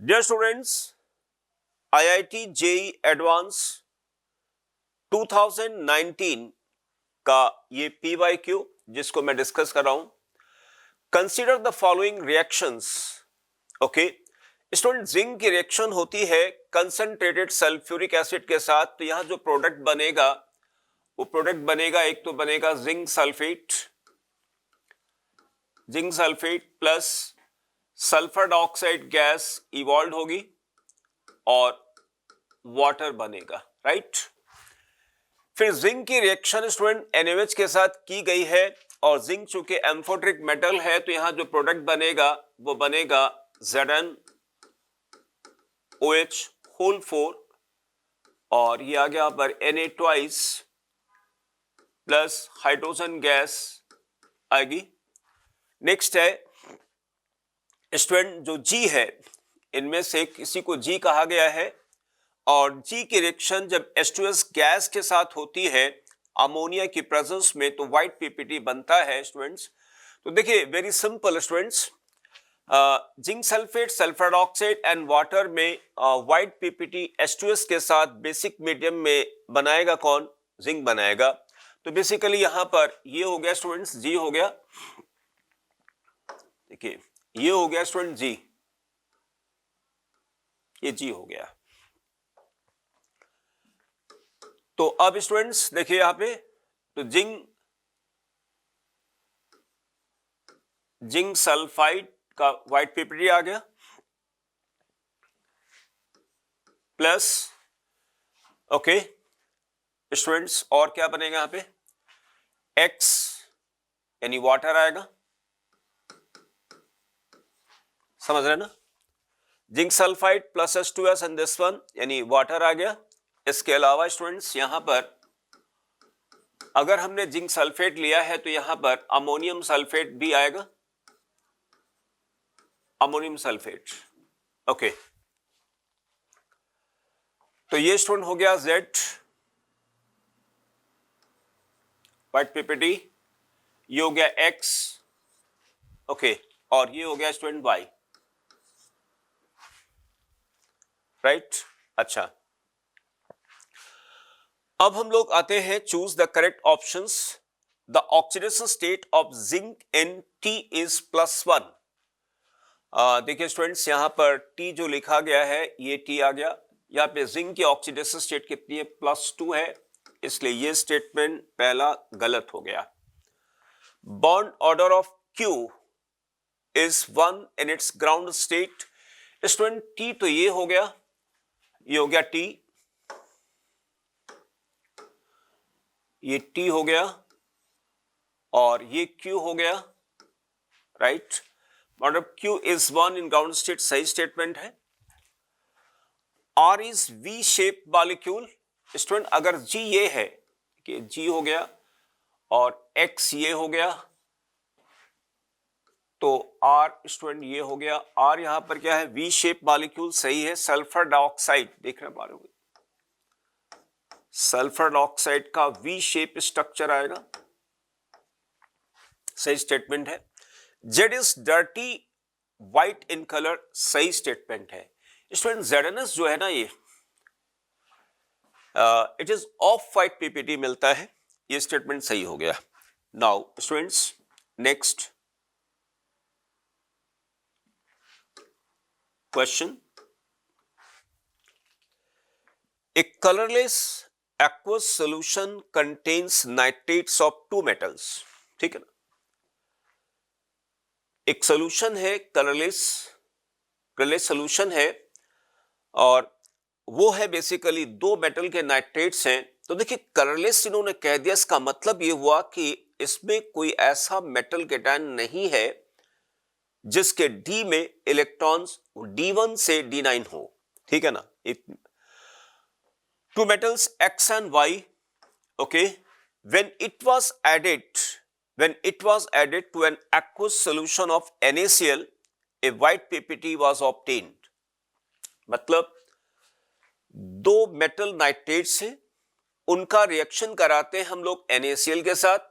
Dear students, IIT JEE advance 2019 का ये PYQ जिसको मैं डिस्कस कर रहा हूं, consider the following reactions. Okay student, zinc की रिएक्शन होती है कंसंट्रेटेड सल्फ्यूरिक एसिड के साथ। तो यहां जो प्रोडक्ट बनेगा वो प्रोडक्ट बनेगा, एक तो बनेगा zinc sulphate plus sulphur dioxide gas evolve होगी और वाटर बनेगा, राइट। फिर जिंक की रिएक्शन स्टूडेंट NaOH के साथ की गई है और जिंक चूंकि एम्फोटेरिक मेटल है तो यहां जो प्रोडक्ट बनेगा वो बनेगा ZnOH होल 4 और ये आ गया पर Na twice plus hydrogen gas आएगी। नेक्स्ट है स्टूडेंट जो G है, इनमें से किसी को G कहा गया है और G की रिएक्शन जब H2S गैस के साथ होती है अमोनिया की प्रेजेंस में तो व्हाइट पीपीटी बनता है स्टूडेंट्स। तो देखिए very simple students, zinc sulphate, sulphur dioxide and water में व्हाइट पीपीटी H2S के साथ बेसिक मीडियम में बनाएगा कौन? जिंक बनाएगा। तो बेसिकली यहां पर ये हो गया स्टूडेंट्स G हो गया, देखिए ये हो गया स्टूडेंट G, ये G हो गया। तो अब स्टूडेंट्स देखिए यहां पे तो जिंक सल्फाइड का व्हाइट पीपीटी आ गया प्लस ओके स्टूडेंट्स और क्या बनेगा यहां पे X यानी वाटर आएगा, समझ रहे ना। Zinc sulphide plus H2S and this one यानी वाटर आ गया। इसके अलावा स्टूडेंट्स यहां पर अगर हमने जिंक सल्फेट लिया है तो यहां पर अमोनियम सल्फेट भी आएगा, अमोनियम सल्फेट। ओके तो ये स्टूडेंट हो गया Z व्हाइट पीपीटी, ये हो गया X ओके और ये हो गया स्टूडेंट Y, राइट। अच्छा अब हम लोग आते हैं choose the correct options. The oxidation state of zinc in T is +1। देखिए स्टूडेंट्स यहां पर T जो लिखा गया है ये T आ गया, यहां पे जिंक की ऑक्सीडेशन स्टेट कितनी है? +2 है, इसलिए ये स्टेटमेंट पहला गलत हो गया। Bond order of Q is 1 in its ground state. Student T तो ये हो गया, ये हो गया T, ये T हो गया और ये Q हो गया, राइट। मतलब Q is 1 in ground state सही स्टेटमेंट है। R is V shape molecule. Student अगर G ये है कि G हो गया और X ये हो गया तो R स्टूडेंट ये हो गया। R यहां पर क्या है? V शेप मॉलिक्यूल सही है। सल्फर डाइऑक्साइड देख रहे पाओगे, सल्फर डाइऑक्साइड का V शेप स्ट्रक्चर आएगा, सही स्टेटमेंट है। Z is dirty white in colour, सही स्टेटमेंट है। स्टूडेंट ZnS जो है ना ये it is of white PPT मिलता है, ये स्टेटमेंट सही हो गया। Now students next question, A colourless aqueous solution contains nitrates of 2 metals। ठीक है ना, एक सोल्यूशन है कलरलेस सोल्यूशन है और वो है बेसिकली 2 मेटल के नाइट्रेट्स हैं। तो देखिए कलरलेस इन्होंने कह दिया, इसका मतलब ये हुआ कि इसमें कोई ऐसा मेटल केटायन नहीं है जिसके D में इलेक्ट्रॉन्स D1 से D9 हो, ठीक है ना। Two metals X and Y, okay, when it was added to an aqueous solution of NaCl, a white PPT was obtained। मतलब 2 मेटल नाइट्रेट्स हैं, उनका रिएक्शन कराते हैं हम लोग NaCl के साथ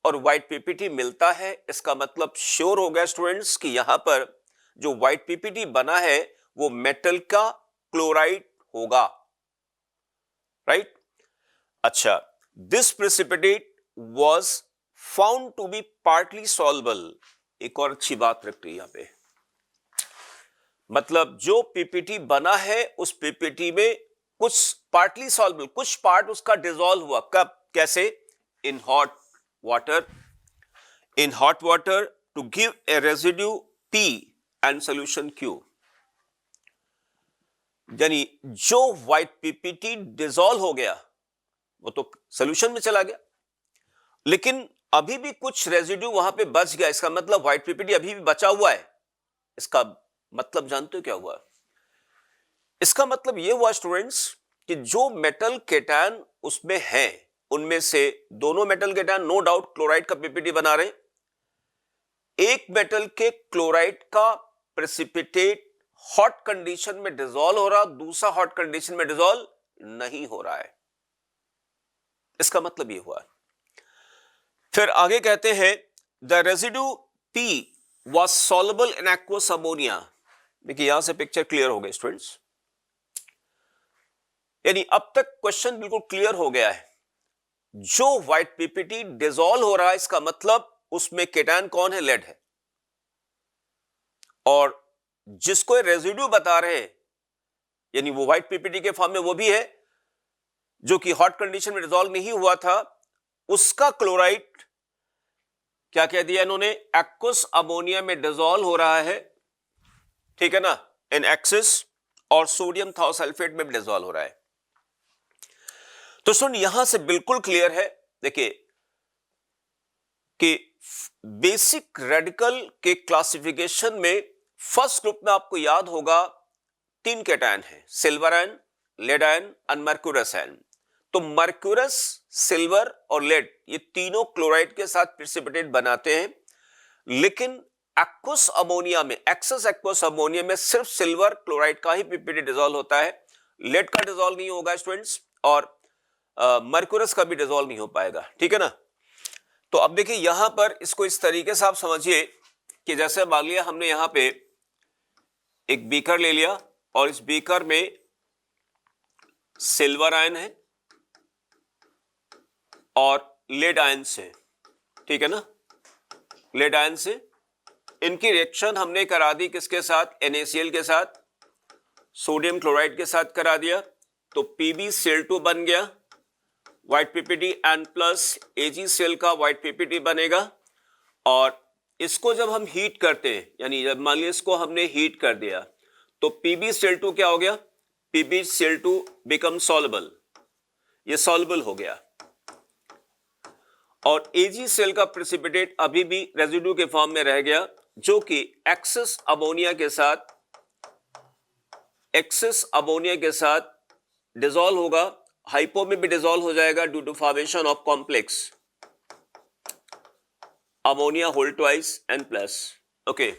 और व्हाइट पीपीटी मिलता है। इसका मतलब श्योर हो गया स्टूडेंट्स कि यहां पर जो व्हाइट पीपीटी बना है वो मेटल का क्लोराइड होगा, राइट। अच्छा, this precipitate was found to be partly soluble. एक और अच्छी बात रख रही है यहां पे, मतलब जो पीपीटी बना है उस पीपीटी में कुछ पार्टली सॉल्युबल, कुछ पार्ट उसका डिसॉल्व हुआ। कब, कैसे? In hot water, in hot water to give a residue P and solution Q। यानी जो व्हाइट पीपीटी डिसॉल्व हो गया वो तो सोल्यूशन में चला गया, लेकिन अभी भी कुछ रेजिड्यू वहां पे बच गया। इसका मतलब व्हाइट पीपीटी अभी भी बचा हुआ है। इसका मतलब जानते हो क्या हुआ? इसका मतलब यह हुआ स्टूडेंट्स कि जो मेटल केटायन उसमें है, उनमें से दोनों metal cation no doubt chloride का पीपीटी बना रहे। एक मेटल के क्लोराइड का प्रेसिपिटेट हॉट कंडीशन में डिसॉल्व हो रहा, दूसरा हॉट कंडीशन में डिसॉल्व नहीं हो रहा है। इसका मतलब यह हुआ। फिर आगे कहते हैं the residue P was soluble in aqueous ammonia। देखिए यहां से पिक्चर क्लियर हो गई स्टूडेंट्स, यानी अब तक क्वेश्चन बिल्कुल क्लियर हो गया है। जो व्हाइट पीपीटी डिसॉल्व हो रहा है, इसका मतलब उसमें केटायन कौन है? लेड है। और जिसको रेजिड्यू बता रहे हैं, यानी वो व्हाइट पीपीटी के फॉर्म में वो भी है जो कि हॉट कंडीशन में डिसॉल्व नहीं हुआ था, उसका क्लोराइड क्या कह दिया इन्होंने? एक्वस अमोनिया में डिसॉल्व हो रहा है, ठीक है ना, इन एक्सेस, और सोडियम थाओसल्फेट में भी डिसॉल्व हो रहा है। तो सुन, यहां से बिल्कुल क्लियर है, देखिए कि बेसिक रेडिकल के क्लासिफिकेशन में फर्स्ट ग्रुप में आपको याद होगा 3 केटायन है, सिल्वर आयन, लेड आयन और मर्क्यूरस आयन। तो मर्क्यूरस, सिल्वर और लेड, ये तीनों क्लोराइड के साथ प्रेसिपिटेट बनाते हैं, लेकिन एक्वस अमोनिया में, एक्सेस एक्वस अमोनिया में सिर्फ सिल्वर क्लोराइड का ही पीपीटी डिसॉल्व होता है, लेड का डिसॉल्व नहीं होगा स्टूडेंट्स, और मर्क्यूरस का भी डिसॉल्व नहीं हो पाएगा, ठीक है ना। तो अब देखिए यहां पर इसको इस तरीके से आप समझिए कि जैसे मान लिया हमने यहां पे एक बीकर ले लिया और इस बीकर में सिल्वर आयन है और लेड आयन से, ठीक है ना, लेड आयन से इनकी रिएक्शन हमने करा दी किसके साथ? NaCl के साथ, सोडियम क्लोराइड के साथ करा दिया, तो PbCl2 बन गया, white PPT N plus AgCl का व्हाइट पीपीटी बनेगा। और इसको जब हम हीट करते हैं, यानी जब मान लिया इसको हमने हीट कर दिया, तो PbCl2 क्या हो गया? PbCl2 बिकम सॉल्युबल, ये सॉल्युबल हो गया, और AgCl का प्रेसिपिटेट अभी भी रेजिड्यू के फॉर्म में रह गया, जो कि एक्सेस अमोनिया के साथ डिसॉल्व होगा, हाइपो में भी डिसॉल्व हो जाएगा due to formation of complex ammonia whole twice N plus. Okay,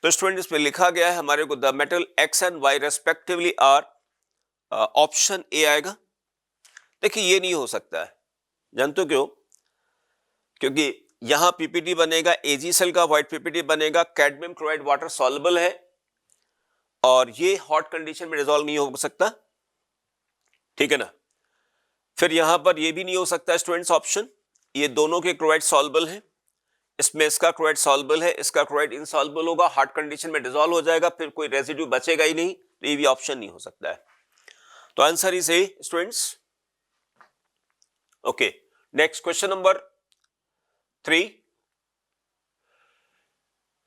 तो स्टूडेंट इसमें लिखा गया है हमारे को the metal X and Y respectively are, option A आएगा। देखिए ये नहीं हो सकता है, जानते हो क्यों? क्योंकि यहां पीपीटी बनेगा, AgCl का व्हाइट पीपीटी बनेगा, कैडमियम क्लोराइड वाटर सॉल्युबल है, और ये हॉट कंडीशन में डिसॉल्व नहीं हो सकता, ठीक है ना। फिर यहां पर ये भी नहीं हो सकता स्टूडेंट्स ऑप्शन, ये दोनों के क्लोराइड सॉल्युबल है, इसमें इसका क्लोराइड सॉल्युबल है, इसका क्लोराइड इनसॉल्युबल होगा, हॉट कंडीशन में डिसॉल्व हो जाएगा, फिर कोई रेजिड्यू बचेगा ही नहीं, तो ये भी ऑप्शन नहीं हो सकता है। तो answer is a students. Okay, next question number 3।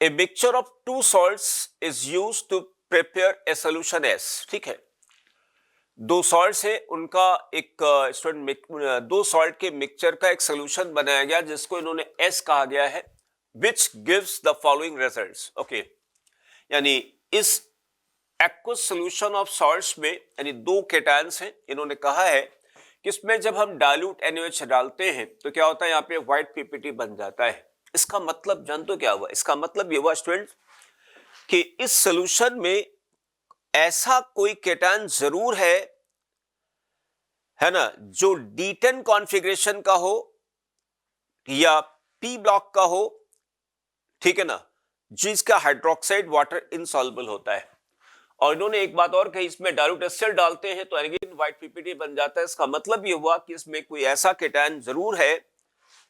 A mixture of two salts is used to prepare a solution S। ठीक है, दो सॉल्ट्स है, उनका एक दो सॉल्ट के मिक्सचर का एक सोल्यूशन बनाया गया जिसको इन्होंने S कहा गया है, which gives the following results। Okay, यानी इस एक्वस सोल्यूशन ऑफ सॉल्ट्स में, यानी दो केटायंस हैं, इन्होंने कहा है कि इसमें जब हम डाइल्यूट NaOH डालते हैं तो क्या होता है, यहाँ पे व्हाइट पीपीटी बन जाता है। इसका मतलब जानते हो क्या हुआ? इसका मतलब ये हुआ स्टूडेंट कि इस सॉल्यूशन में ऐसा कोई केटायन जरूर है ना, जो D10 कॉन्फ़िगरेशन का हो या P ब्लॉक का हो, ठीक है ना, जिसका हाइड्रोक्साइड वाटर इनसॉल्युबल होता है। और इन्होंने एक बात और कही, इसमें डाइल्यूट एसिड डालते हैं तो अगेन व्हाइट पीपीटी बन जाता है। इसका मतलब ये हुआ कि इसमें कोई ऐसा केटायन जरूर है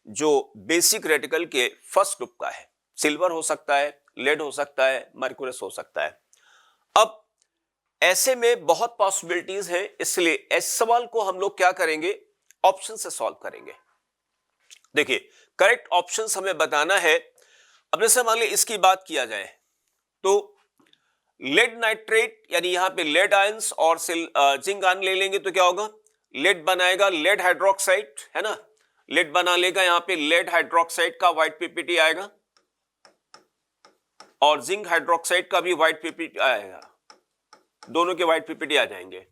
जो बेसिक रेडिकल के फर्स्ट ग्रुप का है। सिल्वर हो सकता है, लेड हो सकता है, मर्क्यूरस हो सकता है। अब ऐसे में बहुत पॉसिबिलिटीज हैं, इसलिए इस सवाल को हम लोग क्या करेंगे, ऑप्शन से सॉल्व करेंगे। देखिए करेक्ट ऑप्शन हमें बताना है। अब जैसे मान ली इसकी बात किया जाए तो लेड नाइट्रेट यानी यहां पे लेड आयंस और जिंक आयन ले लेंगे तो क्या होगा, लेड बनाएगा लेड हाइड्रोक्साइड, है ना, लेड बना लेगा, यहां पे लेड हाइड्रोक्साइड का व्हाइट पीपीटी आएगा और जिंक हाइड्रोक्साइड का भी व्हाइट पीपीटी आएगा, दोनों के व्हाइट पीपीटी आ जाएंगे।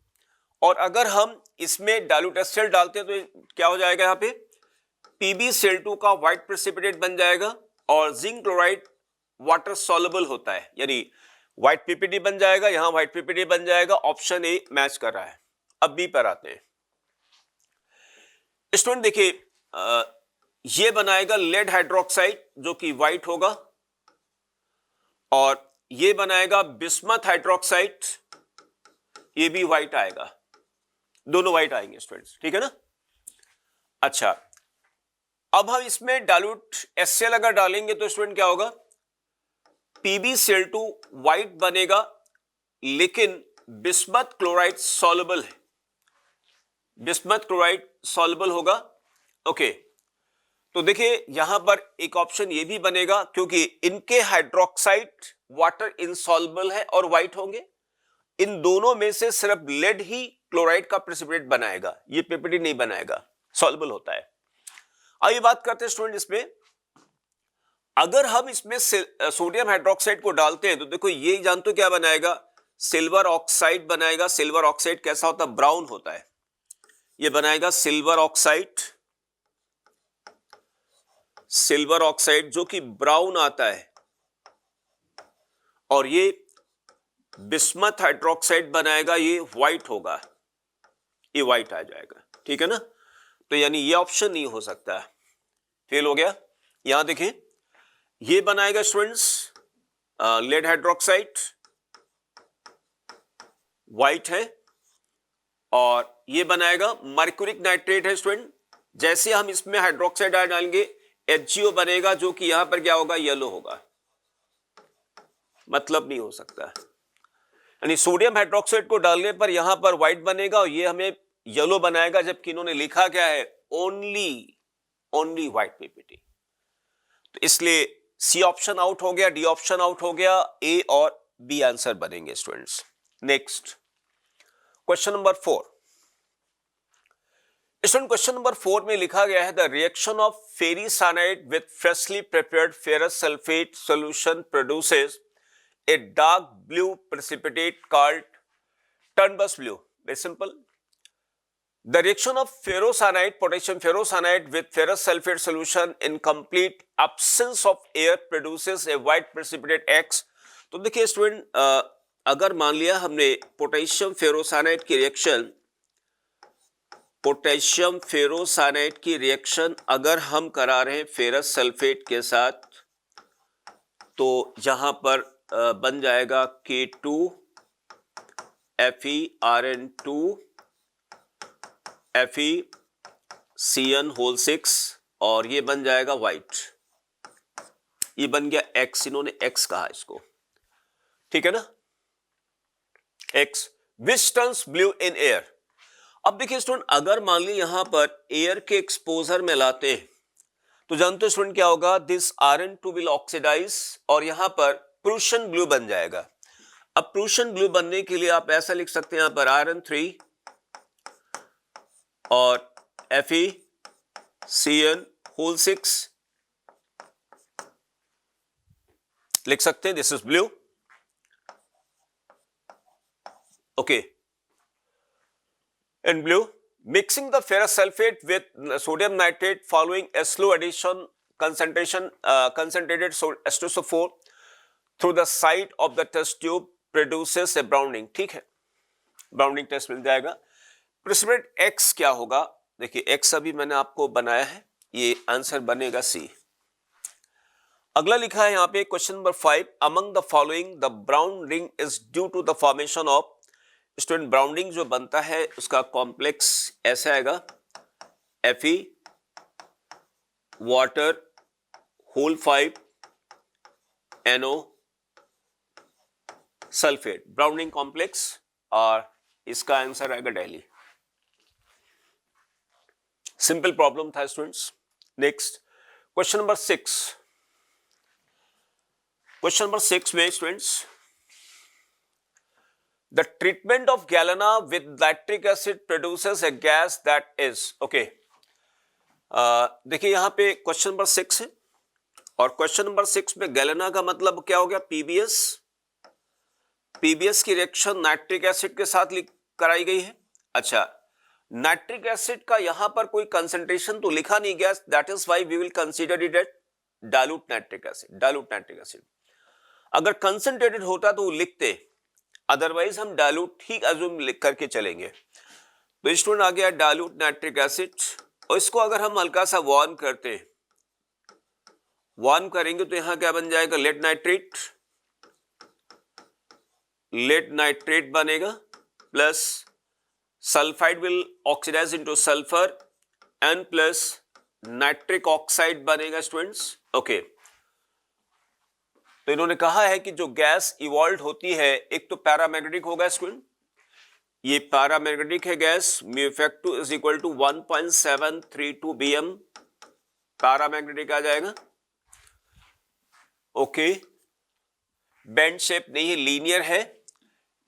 और अगर हम इसमें डाइल्यूट एसिड डालते हैं तो क्या हो जाएगा, यहां पे PbCl2 का व्हाइट प्रेसिपिटेट बन जाएगा और जिंक क्लोराइड वाटर सॉल्युबल होता है, यानी व्हाइट पीपीटी बन जाएगा, यहां व्हाइट पीपीटी बन जाएगा। ऑप्शन ए मैच कर रहा है। अब बी पर आते हैं। स्टूडेंट देखिए ये बनाएगा लेड हाइड्रोक्साइड जो कि व्हाइट होगा और ये बनाएगा बिस्मथ हाइड्रोक्साइड, ये भी व्हाइट आएगा, दोनों व्हाइट आएंगे स्टूडेंट्स, ठीक है ना। अच्छा अब हम इसमें डाइल्यूट HCl अगर डालेंगे तो स्टूडेंट क्या होगा, PbCl2 व्हाइट बनेगा लेकिन बिस्मथ क्लोराइड सॉल्युबल है, बिस्मथ क्लोराइड सॉल्युबल होगा। ओके तो देखिए यहां पर एक ऑप्शन ये भी बनेगा क्योंकि इनके हाइड्रोक्साइड वाटर इनसॉल्युबल है और व्हाइट होंगे। इन दोनों में से सिर्फ लेड ही क्लोराइड का प्रेसिपिटेट बनाएगा, ये पीपीटी नहीं बनाएगा, सॉल्युबल होता है। आइए बात करते हैं स्टूडेंट इसमें, अगर हम इसमें सोडियम हाइड्रोक्साइड को डालते हैं तो देखो ये जानते हो क्या बनाएगा, सिल्वर ऑक्साइड बनाएगा। सिल्वर ऑक्साइड कैसा होता है, ब्राउन होता है, ये बनाएगा सिल्वर ऑक्साइड, सिल्वर ऑक्साइड जो कि ब्राउन आता है, और ये बिस्मथ हाइड्रोक्साइड बनाएगा, ये व्हाइट होगा, ये व्हाइट आ जाएगा, ठीक है ना। तो यानी ये ऑप्शन नहीं हो सकता, फेल हो गया। यहां देखिए ये बनाएगा स्टूडेंट्स लेड हाइड्रोक्साइड, व्हाइट है, और ये बनाएगा मर्क्यूरिक नाइट्रेट है स्टूडेंट। जैसे हम इसमें हाइड्रोक्साइड डालेंगे HgO बनेगा जो कि यहां पर क्या होगा, येलो होगा, मतलब नहीं हो सकता। यानी सोडियम हाइड्रोक्साइड को डालने पर यहां पर व्हाइट बनेगा और ये हमें येलो बनाएगा, जबकि इन्होंने लिखा क्या है, ओनली व्हाइट पीपीटी। तो इसलिए सी ऑप्शन आउट हो गया, डी ऑप्शन आउट हो गया, ए और बी आंसर बनेंगे students. Next question number 4। Student question number 4 में लिखा गया है the reaction of ferric cyanide with freshly prepared ferrous sulphate solution produces a dark blue precipitate called turnbus blue. Very simple. The reaction of ferrocyanide, potassium ferrocyanide with ferrous sulfate solution in complete absence of air produces a white precipitate X. तो देखिए student अगर मान लिया हमने potassium ferrocyanide की reaction, potassium ferrocyanide की reaction अगर हम करा रहे हैं फेरस सल्फेट के साथ, तो यहां पर बन जाएगा K2 FeRN2 FeCN होल 6 और ये बन जाएगा व्हाइट, ये बन गया X, इन्होंने X कहा इसको, ठीक है ना, X which turns blue in air। अब देखिए स्टूडेंट अगर मान ली यहां पर एयर के एक्सपोजर में लाते हैं तो जानते हो स्टूडेंट क्या होगा, दिस Rn2 विल ऑक्सीडाइज और यहां पर प्रूशियन ब्लू बन जाएगा। अब प्रूशियन ब्लू बनने के लिए आप ऐसा लिख सकते हैं यहां पर Rn3 और FeCN होल 6 लिख सकते हैं, this is blue. Okay, in blue mixing the ferrous sulfate with sodium nitrate following a slow addition concentrated H2SO4 through the side of the test tube produces a browning। ठीक है, browning test मिल जाएगा। Precipitate X क्या होगा, देखिए X अभी मैंने आपको बनाया है, ये आंसर बनेगा C। अगला लिखा है यहाँ पे question number 5, among the following the brown ring is due to the formation of. Student brown ring जो बनता है उसका कॉम्प्लेक्स ऐसे आएगा, Fe water whole 5 NO sulphate, brown ring complex, और इसका आंसर आएगा दिल्ली। सिंपल प्रॉब्लम था students. Next question number 6। Question number 6 में students, the treatment of galena with lactic acid produces a gas that is, okay, देखिए यहां पे question number 6 है और क्वेश्चन नंबर 6 में गैलेना का मतलब क्या हो गया, पीबीएस। पीबीएस की रिएक्शन नाइट्रिक एसिड के साथ कराई गई है। अच्छा, नाइट्रिक एसिड का यहां पर कोई कंसंट्रेशन तो लिखा नहीं गया, that is why we will consider it at dilute nitric acid. Dilute nitric acid अगर कंसंट्रेटेड होता तो लिखते, अदरवाइज हम डाइल्यूट ठीक अज्यूम लिख करके चलेंगे। तो स्टूडेंट आ गया डाइल्यूट नाइट्रिक एसिड, और इसको अगर हम हल्का सा वार्म करते, वार्म करेंगे तो यहां क्या बन जाएगा, लेड नाइट्रेट। लेड नाइट्रेट बनेगा plus sulphide will oxidise into sulphur N plus nitric oxide बनेगा स्टूडेंट्स। ओके, तो इन्होंने कहा है कि जो गैस इवॉल्व होती है, एक तो पैरामैग्नेटिक होगा स्टूडेंट, ये पैरामैग्नेटिक है गैस, mu effective is equal to 1.732 bm paramagnetic आ जाएगा। ओके, बेंड शेप नहीं है, लीनियर है,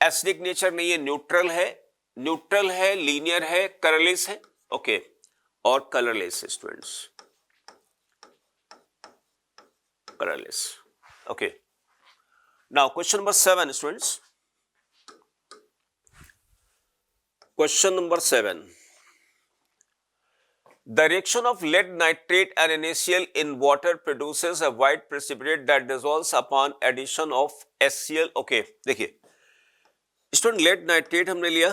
एसिडिक नेचर नहीं है, न्यूट्रल है, न्यूट्रल है, लीनियर है, कलरलेस है। ओके, और कलरलेस है students, colourless. Okay, now question number 7 students, question number 7, the reaction of lead nitrate and NaCl in water produces a white precipitate that dissolves upon addition of HCl। okay, देखिए student, lead nitrate हमने लिया,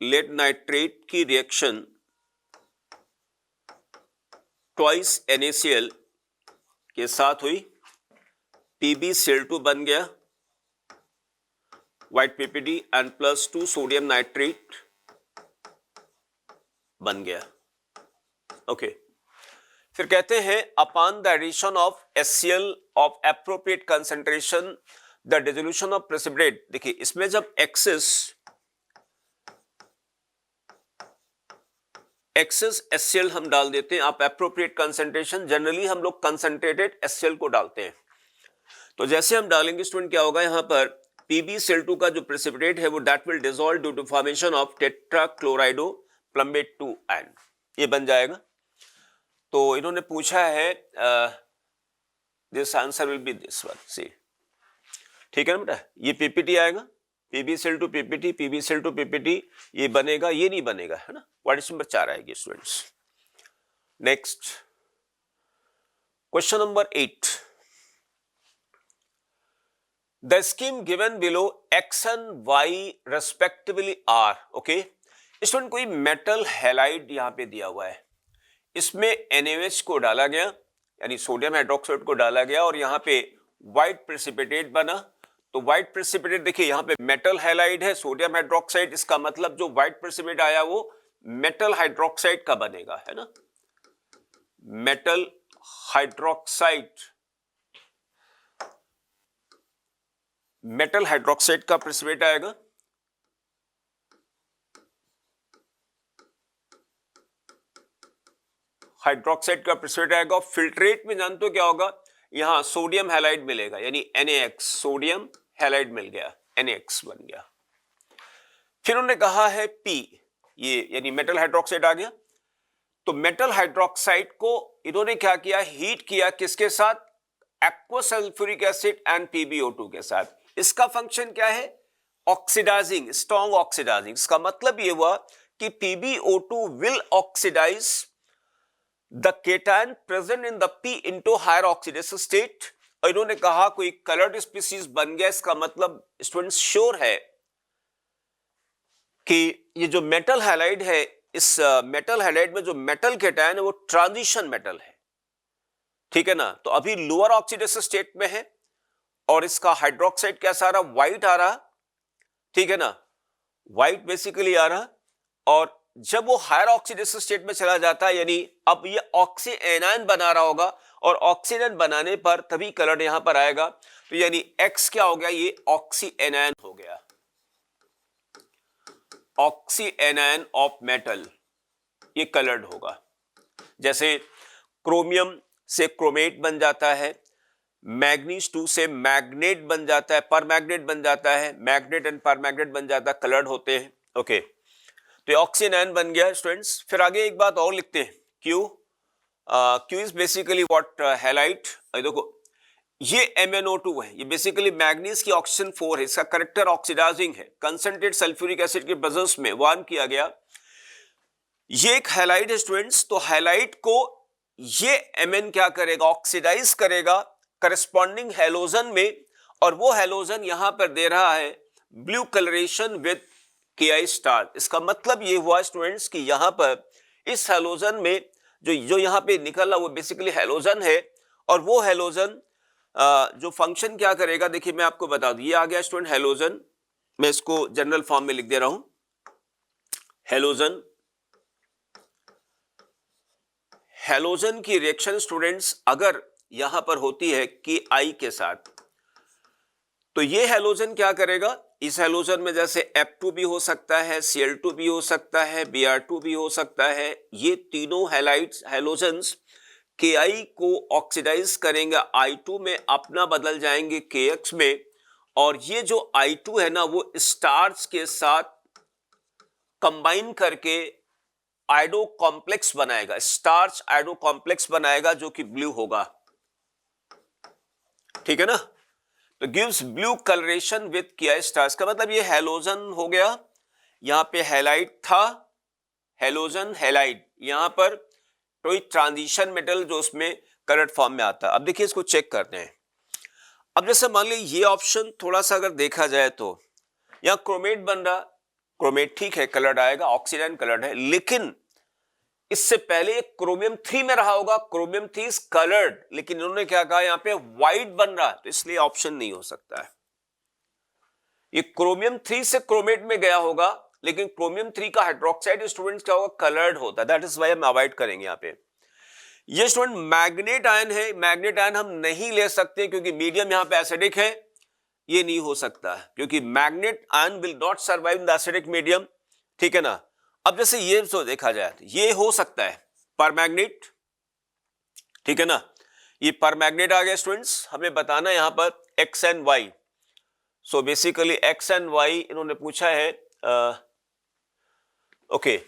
lead nitrate की reaction twice NaCl के साथ हुई, PbCl2 बन गया, white PPT and plus 2 sodium nitrate बन गया। ओके, फिर कहते हैं upon the addition of HCl of appropriate concentration the dissolution of precipitate. देखिए इसमें जब एक्सेस HCl हम डाल देते हैं, आप एप्रोप्रिएट कंसंट्रेशन, जनरली हम लोग कंसंट्रेटेड HCl को डालते हैं, तो जैसे हम डालेंगे स्टूडेंट क्या होगा, यहां पर PbCl2 का जो प्रेसिपिटेट है वो that will dissolve due to formation of tetrachlorido plumbate 2 ion, ये बन जाएगा। तो इन्होंने पूछा है this answer will be this one, C, ठीक है ना बेटा, ये PPT आएगा, PbCl2 PPT, PbCl2 PPT, ये बनेगा, ये नहीं बनेगा, है ना, क्वेश्चन नंबर 4 आएगी students. Next question number 8, the scheme given below X and Y respectively are. Okay student, कोई मेटल हैलाइड यहां पे दिया हुआ है, इसमें NaOH को डाला गया, यानी सोडियम हाइड्रोक्साइड को डाला गया, और यहां पे व्हाइट प्रेसिपिटेट बना। तो व्हाइट प्रेसिपिटेट देखिए यहां पे मेटल हैलाइड है, सोडियम हाइड्रोक्साइड, इसका मतलब जो व्हाइट प्रेसिपिटेट आया वो मेटल हाइड्रोक्साइड का बनेगा, है ना, मेटल हाइड्रोक्साइड, मेटल हाइड्रोक्साइड का प्रेसिपिटेट आएगा। हाइड्रोक्साइड का प्रेसिपिटेट आएगा। फिल्ट्रेट में जानते हो क्या होगा, यहां सोडियम हैलाइड मिलेगा, यानी NaX, सोडियम हैलाइड मिल गया, NaX बन गया। फिर उन्होंने कहा है P, ये यानी मेटल हाइड्रोक्साइड आ गया। तो मेटल हाइड्रोक्साइड को इन्होंने क्या किया, हीट किया, किसके साथ, aqueous sulphuric acid and PbO2 के साथ। इसका फंक्शन क्या है, ऑक्सीडाइजिंग, स्ट्रॉन्ग ऑक्सीडाइजिंग। इसका मतलब ये हुआ कि PbO2 will oxidise the cation present in the P into higher oxidation state. और इन्होंने कहा कोई कलर्ड स्पीसीज बन गया, इसका मतलब स्टूडेंट्स श्योर है कि ये जो मेटल हैलाइड है, इस मेटल हैलाइड में जो मेटल केटायन है वो ट्रांजिशन मेटल है, ठीक है ना। तो अभी लोअर ऑक्सीडेशन स्टेट में है और इसका हाइड्रोक्साइड कैसा आ रहा, व्हाइट आ रहा, ठीक है ना, व्हाइट बेसिकली आ रहा। और जब वो हायर ऑक्सीडेशन स्टेट में चला जाता है, यानी अब ये ऑक्सी एनायन बना रहा होगा और ऑक्सीजन बनाने पर तभी कलर यहां पर आएगा। तो यानी एक्स क्या हो गया, ये ऑक्सी एनायन हो गया, ऑक्सी एनायन ऑफ मेटल, ये कलर्ड होगा। जैसे क्रोमियम से क्रोमेट बन जाता है, मैग्नीज 2 से मैग्नेट बन जाता है, पर मैग्नेट बन जाता है, मैग्नेट एंड पर मैग्नेट बन जाता है, कलर्ड होते हैं। ओके, तो ऑक्सीजन बन गया स्टूडेंट्स। फिर आगे एक बात और लिखते हैं, Q. Q is basically what, highlight. देखो ये MnO2 है, ये बेसिकली मैग्नीज की ऑक्सीजन 4 है, इसका करेक्टर ऑक्सीडाइजिंग है, कंसंट्रेट सल्फ्यूरिक एसिड के प्रेजेंस में वार्म किया गया। ये एक हैलाइड है स्टूडेंट्स। तो हैलाइड को ये Mn क्या करेगा, ऑक्सीडाइज करेगा करस्पॉन्डिंग हैलोजन में, और वो हैलोजन यहां पर दे रहा है blue colouration with Ki star. इसका मतलब ये हुआ स्टूडेंट्स कि यहां पर इस हैलोजन में जो यहां पे निकल रहा वो बेसिकली हैलोजन है, और वो हैलोजन जो फंक्शन क्या करेगा, देखिए मैं आपको बता दूं, ये आ गया स्टूडेंट हैलोजन, मैं इसको जनरल फॉर्म में लिख दे रहा हूं, हैलोजन। हैलोजन की रिएक्शन स्टूडेंट्स अगर यहां पर होती है Ki के साथ, तो ये हैलोजन क्या करेगा, इस हैलोजन में जैसे F2 भी हो सकता है, Cl2 भी हो सकता है, Br2 भी हो सकता है, ये तीनों हैलाइड्स हैलोजन्स Ki को ऑक्सीडाइज करेंगे I2 में, अपना बदल जाएंगे Kx में, और ये जो I2 है ना वो स्टार्च के साथ कंबाइन करके आइडो कॉम्प्लेक्स बनाएगा, स्टार्च आइडो कॉम्प्लेक्स बनाएगा जो कि ब्लू होगा, ठीक है ना। तो gives blue colouration with Ki stars, का मतलब ये हैलोजन हो गया, यहां पे हैलाइड था, हैलोजन हैलाइड, यहां पर कोई ट्रांजिशन मेटल जो उसमें कलर्ड फॉर्म में आता है। अब देखिए इसको चेक करते हैं। अब जैसे मान लीजिए ये ऑप्शन थोड़ा सा अगर देखा जाए तो यहां क्रोमेट बन रहा, क्रोमेट ठीक है कलर्ड आएगा, ऑक्सीजन कलर्ड है, लेकिन इससे पहले क्रोमियम 3 में रहा होगा, क्रोमियम 3 इज कलर्ड, लेकिन इन्होंने क्या कहा यहां पे व्हाइट बन रहा है, तो इसलिए ऑप्शन नहीं हो सकता है। ये क्रोमियम 3 से क्रोमेट में गया होगा, लेकिन क्रोमियम 3 का हाइड्रोक्साइड स्टूडेंट्स क्या होगा, कलर्ड होता है, दैट इज व्हाई हम अवॉइड करेंगे यहां पे। ये स्टूडेंट मैग्नेट आयन है, मैग्नेट आयन हम नहीं ले सकते क्योंकि मीडियम यहां पे एसिडिक है, ये नहीं हो सकता है क्योंकि manganate ion will not survive in the acidic medium, ठीक है ना। अब जैसे ये तो देखा जाए तो ये हो सकता है परमैग्नेट, ठीक है ना, ये परमैग्नेट आ गया स्टूडेंट्स। हमें बताना यहां पर X and Y, so basically X and Y इन्होंने पूछा है, ओके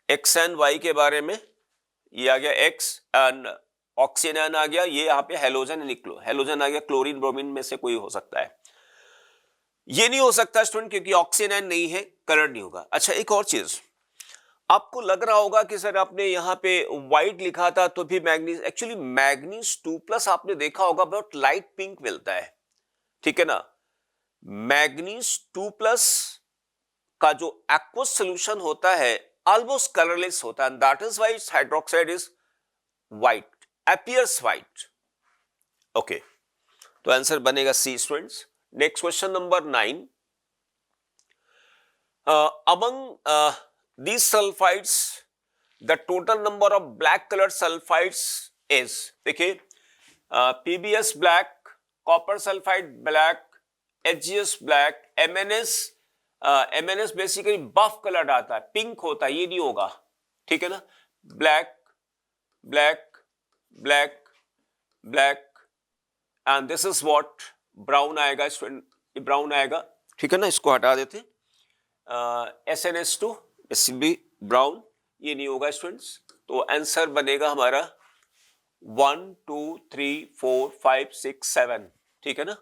एक्स एंड वाई के बारे में। ये आ गया एक्स एंड ऑक्सीजन आ गया, ये यहां पे हैलोजन निकलो, हैलोजन आ गया, क्लोरीन ब्रोमीन में से कोई हो सकता है। ये नहीं हो सकता स्टूडेंट क्योंकि ऑक्सीजन नहीं है, कलर नहीं होगा। अच्छा एक और चीज, आपको लग रहा होगा कि सर आपने यहां पे व्हाइट लिखा था तो भी मैग्नीज, एक्चुअली मैग्नीज 2+ आपने देखा होगा बहुत लाइट पिंक मिलता है, ठीक है ना। मैग्नीज 2+ का जो एक्वस सॉल्यूशन होता है ऑलमोस्ट कलरलेस होता है, that is why its hydroxide is white, appears white. Okay, तो आंसर बनेगा C students. Next question number 9, among these sulfides the total number of black colored sulfides is, देखिए PbS black, copper sulfide black, HgS black, MnS basically buff coloured आता है, pink होता है, ये नहीं होगा, ठीक है ना। Black black black black and this is what, brown आएगा स्टूडेंट, ये ब्राउन आएगा, ठीक है ना। इसको हटा देते, SnS2 भी ब्राउन, ये नहीं होगा स्टूडेंट्स। तो आंसर बनेगा हमारा 1 2 3 4 5 6 7, ठीक है ना।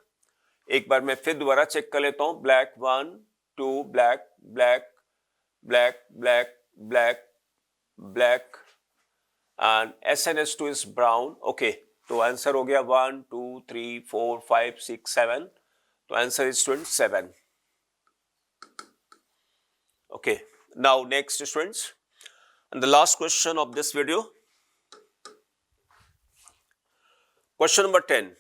एक बार मैं फिर दोबारा चेक कर लेता हूं, black 1 2 black black black black black black and SnS2 is brown. Okay, तो आंसर हो गया 1 2 3 4 5 6 7, तो answer is student 7। Okay, now next students, and the last question of this video, Question number 10.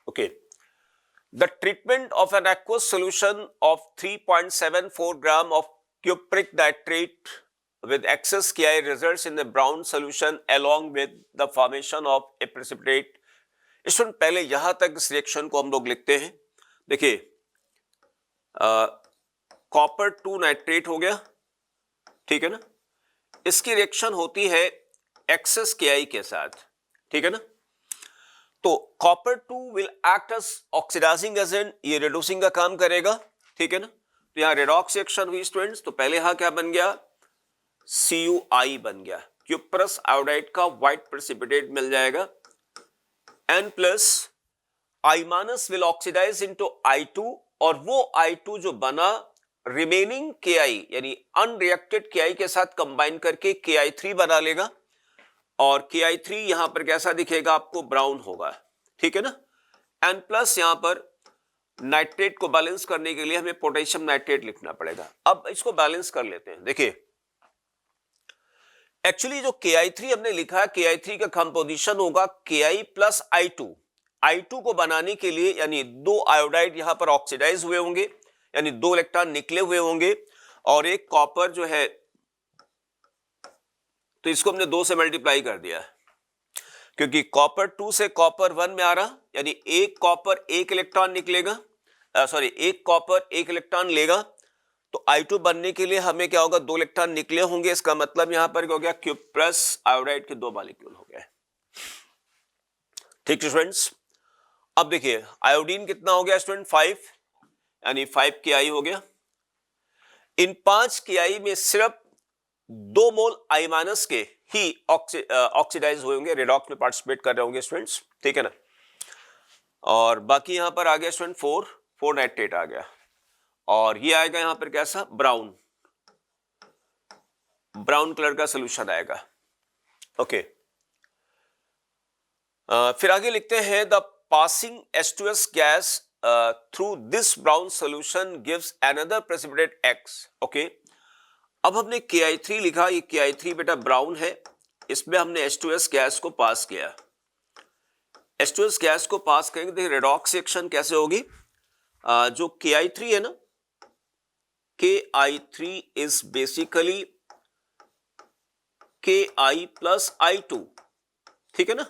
Okay. The treatment of an aqueous solution of 3.74 gram of cupric nitrate with excess Ki results in a brown solution along with the formation of a precipitate. Student पहले यहां तक इस reaction को हम लोग लिखते हैं. देखिए कॉपर 2 नाइट्रेट हो गया, ठीक है ना. इसकी रिएक्शन होती है एक्सेस Ki के साथ, ठीक है ना. तो copper 2 will act as oxidising agent, ये रिड्यूसिंग का काम करेगा, ठीक है ना. तो यहां रेडॉक्स रिएक्शन हुई स्टूडेंट्स, तो पहले यहां क्या बन गया, CuI बन गया, क्यूप्रस आयोडाइड का व्हाइट प्रेसिपिटेट मिल जाएगा. N plus I minus will oxidise into I2 और वो I2 जो बना रिमेनिंग Ki यानी अनरिएक्टेड Ki के साथ कंबाइन करके Ki3 बना लेगा और Ki3 यहां पर कैसा दिखेगा आपको, ब्राउन होगा, ठीक है ना. N प्लस यहां पर नाइट्रेट को बैलेंस करने के लिए हमें पोटेशियम नाइट्रेट लिखना पड़ेगा. अब इसको बैलेंस कर लेते हैं. देखिए एक्चुअली जो Ki3 हमने लिखा है, Ki3 का कंपोजिशन होगा Ki प्लस I2. I2 को बनाने के लिए यानी दो आयोडाइड यहां पर ऑक्सीडाइज हुए होंगे, यानी 2 इलेक्ट्रॉन निकले हुए होंगे और एक कॉपर जो है, तो इसको हमने 2 से मल्टीप्लाई कर दिया क्योंकि कॉपर 2 से कॉपर 1 में आ रहा, यानी एक कॉपर 1 इलेक्ट्रॉन निकलेगा, एक कॉपर 1 इलेक्ट्रॉन लेगा. तो I2 बनने के लिए हमें क्या होगा, 2 इलेक्ट्रॉन निकले होंगे. इसका मतलब यहां पर क्या हो गया, क्यूप्रस आयोडाइड के 2 मॉलिक्यूल हो गए. ठीक है स्टूडेंट्स. अब देखिए आयोडीन कितना हो गया स्टूडेंट, 5, यानी 5 Ki हो गया. इन 5 Ki में सिर्फ 2 मोल I माइनस के ही ऑक्सीडाइज हुए होंगे, रेडॉक्स में पार्टिसिपेट कर रहे होंगे स्टूडेंट्स, ठीक है ना. और बाकी यहां पर आ गया स्टूडेंट 4 नाइट्रेट आ गया और ये आएगा यहां पर कैसा, ब्राउन कलर का सोल्यूशन आएगा. ओके. फिर आगे लिखते हैं the passing H2S gas through this brown solution gives another precipitate X. Okay. अब हमने Ki3 लिखा, ये Ki3 बेटा ब्राउन है, इसमें हमने H2S गैस को पास किया. H2S गैस को पास करेंगे तो रेडॉक्स रिएक्शन कैसे होगी, जो Ki3 है ना, Ki3 is basically Ki plus I2, ठीक है ना.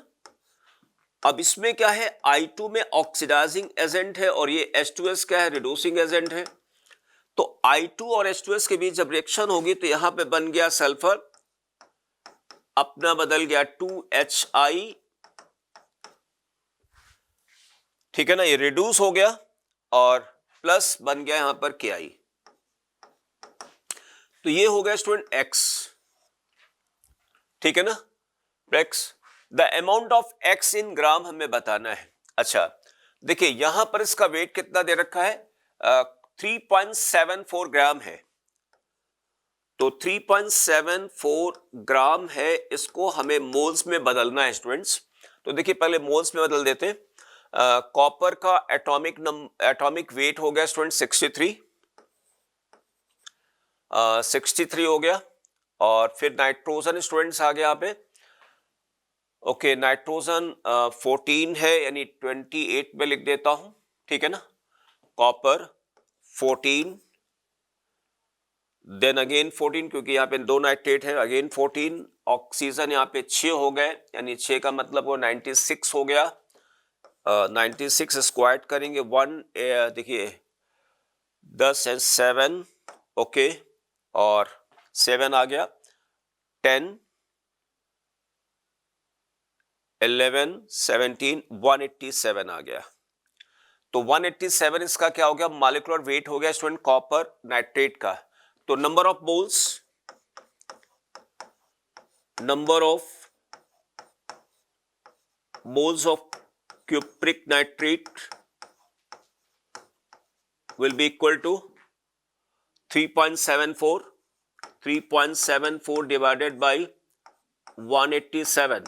अब इसमें क्या है, I2 में ऑक्सीडाइजिंग एजेंट है और ये H2S क्या है, रिड्यूसिंग एजेंट है. तो I2 और H2S के बीच जब रिएक्शन होगी तो यहां पे बन गया सल्फर, अपना बदल गया 2HI, ठीक है ना, ये रिड्यूस हो गया और प्लस बन गया यहां पर Ki. तो ये हो गया स्टूडेंट X, ठीक है ना. X the amount of X इन ग्राम हमें बताना है. अच्छा देखिए यहां पर इसका वेट कितना दे रखा है, 3.74 ग्राम है. तो 3.74 ग्राम है, इसको हमें मोल्स में बदलना है स्टूडेंट्स. तो देखिए पहले मोल्स में बदल देते हैं. कॉपर का एटॉमिक वेट हो गया स्टूडेंट 63 हो गया. और फिर नाइट्रोजन स्टूडेंट्स आ गया यहाँ पे. ओके नाइट्रोजन 14 है, यानी 28 में लिख देता हूं, ठीक है ना. कॉपर 14, देन अगेन 14 क्योंकि यहाँ पे 2 नाइट्रेट है, अगेन 14. ऑक्सीजन यहाँ पे 6 हो गए, यानी 6 का मतलब वो 96 हो गया. 96 स्क्वायर करेंगे 1, देखिए 10 एंड 7, ओके, और 7 आ गया, 10, 11, 17, 187 आ गया. तो 187 इसका क्या हो गया, मॉलिक्यूलर वेट हो गया स्टूडेंट कॉपर नाइट्रेट का. तो number of moles of cupric nitrate will be equal to 3.74 divided by 187.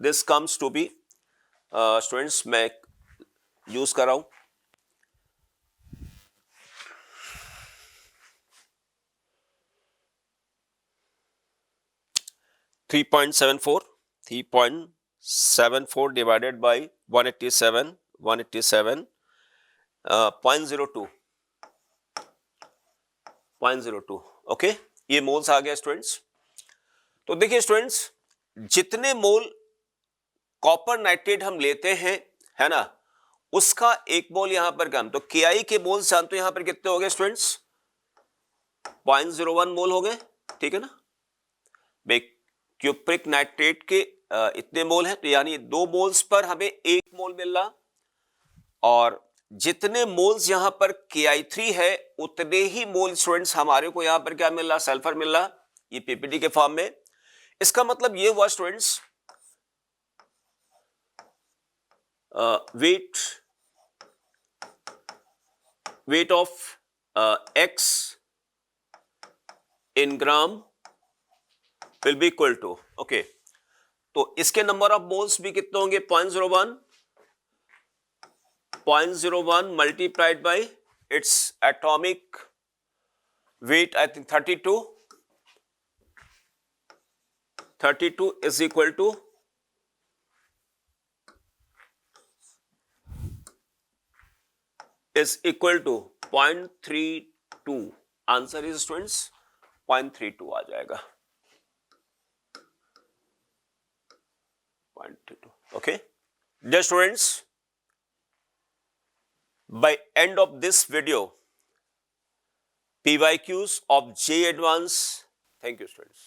This comes to be students मैं यूज कर रहा हूं 3.74 74 divided by 187, 187, 0.02, 0.02, ओके, ये मोल्स आ गया स्टूडेंट्स। तो देखिए स्टूडेंट्स, जितने मोल कॉपर नाइट्रेट हम लेते हैं, है ना, उसका एक मोल यहां पर कम, तो KI के मोल्स जानते हो यहां पर कितने हो गए स्टूडेंट्स? 0.01 मोल हो गए, ठीक है ना। क्यूप्रिक नाइट्रेट के इतने मोल हैं, तो यानी 2 मोल्स पर हमें 1 मोल मिल रहा, और जितने मोल्स यहां पर KI3 है उतने ही मोल स्टूडेंट्स हमारे को यहां पर क्या मिल रहा? सल्फर मिल रहा, ये PPT के फॉर्म में। इसका मतलब ये हुआ students, weight of X in gram will be equal to, okay, तो इसके नंबर ऑफ मोल्स भी कितने होंगे? 0.01 multiplied by its atomic weight, I think 32 is equal to is equal to 0.32. Answer is students 0.32 आ जाएगा, 0.32, okay. Dear students, by end of this video, PYQs of J Advance. Thank you students.